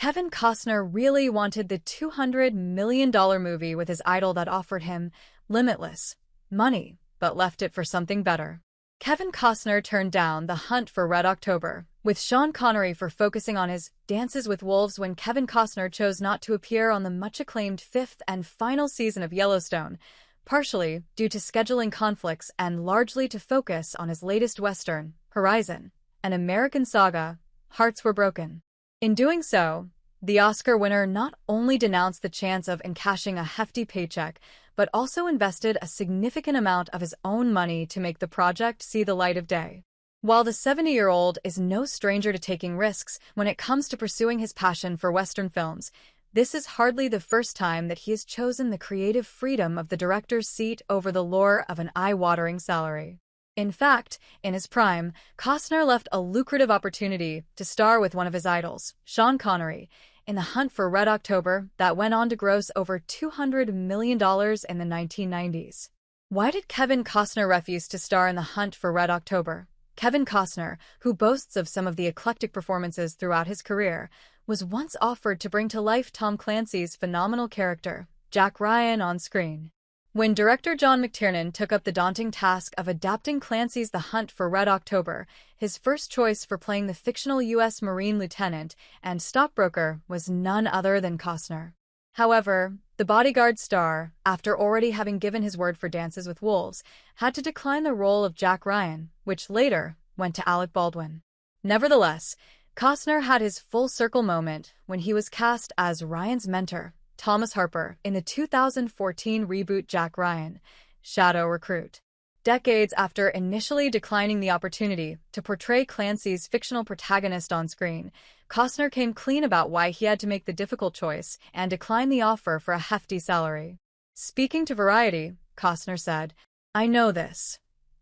Kevin Costner really wanted the $200 million movie with his idol that offered him Limitless money, but left it for something better. Kevin Costner turned down The Hunt for Red October, with Sean Connery for focusing on his Dances with Wolves when Kevin Costner chose not to appear on the much-acclaimed fifth and final season of Yellowstone, partially due to scheduling conflicts and largely to focus on his latest Western, Horizon, an American saga, Hearts Were Broken. In doing so, the Oscar winner not only denounced the chance of encashing a hefty paycheck, but also invested a significant amount of his own money to make the project see the light of day. While the 70-year-old is no stranger to taking risks when it comes to pursuing his passion for Western films, this is hardly the first time that he has chosen the creative freedom of the director's seat over the lure of an eye-watering salary. In fact, in his prime, Costner left a lucrative opportunity to star with one of his idols, Sean Connery, in The Hunt for Red October that went on to gross over $200 million in the 1990s. Why did Kevin Costner refuse to star in The Hunt for Red October? Kevin Costner, who boasts of some of the eclectic performances throughout his career, was once offered to bring to life Tom Clancy's phenomenal character, Jack Ryan, on screen. When director John McTiernan took up the daunting task of adapting Clancy's The Hunt for Red October, his first choice for playing the fictional U.S. Marine lieutenant and stockbroker was none other than Costner. However, the Bodyguard star, after already having given his word for Dances with Wolves, had to decline the role of Jack Ryan, which later went to Alec Baldwin. Nevertheless, Costner had his full-circle moment when he was cast as Ryan's mentor, Thomas Harper, in the 2014 reboot Jack Ryan, Shadow Recruit. Decades after initially declining the opportunity to portray Clancy's fictional protagonist on screen, Costner came clean about why he had to make the difficult choice and decline the offer for a hefty salary. Speaking to Variety, Costner said, "I know this.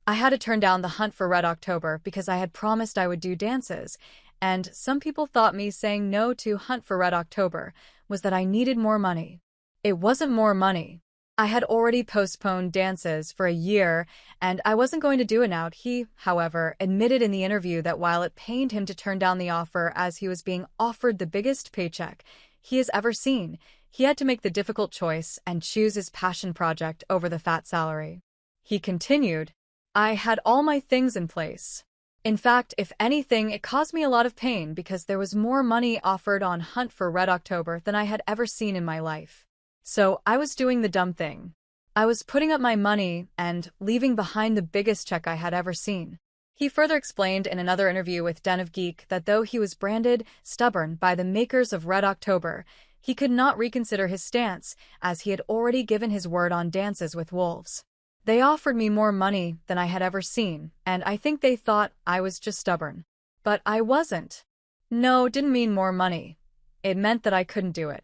I had to turn down The Hunt for Red October because I had promised I would do Dances, and some people thought me saying no to Hunt for Red October was that I needed more money. It wasn't more money. I had already postponed Dances for a year, and I wasn't going to do it now." He, however, admitted in the interview that while it pained him to turn down the offer as he was being offered the biggest paycheck he has ever seen, he had to make the difficult choice and choose his passion project over the fat salary. He continued, "I had all my things in place. In fact, if anything, it caused me a lot of pain because there was more money offered on Hunt for Red October than I had ever seen in my life. So I was doing the dumb thing. I was putting up my money and leaving behind the biggest check I had ever seen." He further explained in another interview with Den of Geek that though he was branded stubborn by the makers of Red October, he could not reconsider his stance as he had already given his word on Dances with Wolves. "They offered me more money than I had ever seen, and I think they thought I was just stubborn. But I wasn't. No, didn't mean more money. It meant that I couldn't do it.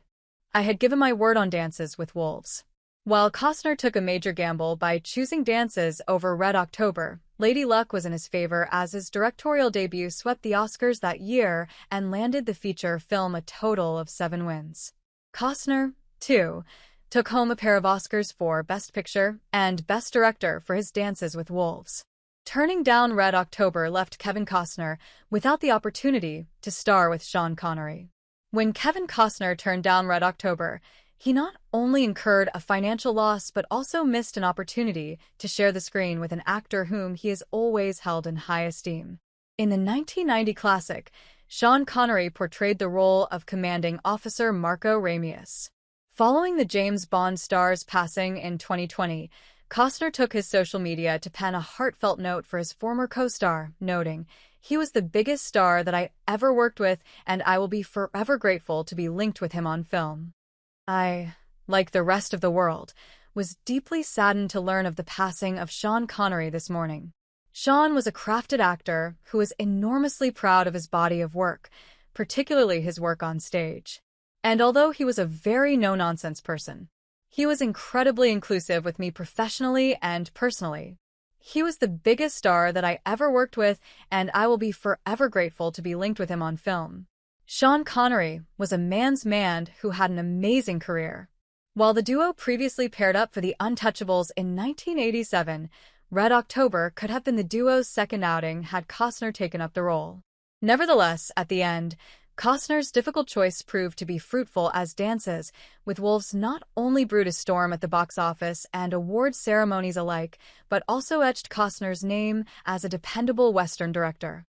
I had given my word on Dances with Wolves." While Costner took a major gamble by choosing Dances over Red October, Lady Luck was in his favor as his directorial debut swept the Oscars that year and landed the feature film a total of 7 wins. Costner, too, took home a pair of Oscars for Best Picture and Best Director for his Dances with Wolves. Turning down Red October left Kevin Costner without the opportunity to star with Sean Connery. When Kevin Costner turned down Red October, he not only incurred a financial loss but also missed an opportunity to share the screen with an actor whom he has always held in high esteem. In the 1990 classic, Sean Connery portrayed the role of commanding officer Marco Ramius. Following the James Bond star's passing in 2020, Costner took his social media to pen a heartfelt note for his former co-star, noting, "He was the biggest star that I ever worked with, and I will be forever grateful to be linked with him on film. I, like the rest of the world, was deeply saddened to learn of the passing of Sean Connery this morning. Sean was a crafted actor who was enormously proud of his body of work, particularly his work on stage. And although he was a very no-nonsense person, he was incredibly inclusive with me professionally and personally. He was the biggest star that I ever worked with, and I will be forever grateful to be linked with him on film." Sean Connery was a man's man who had an amazing career. While the duo previously paired up for The Untouchables in 1987, Red October could have been the duo's second outing had Costner taken up the role. Nevertheless, at the end, Costner's difficult choice proved to be fruitful as dances, with Wolves not only brewed a storm at the box office and award ceremonies alike, but also etched Costner's name as a dependable Western director.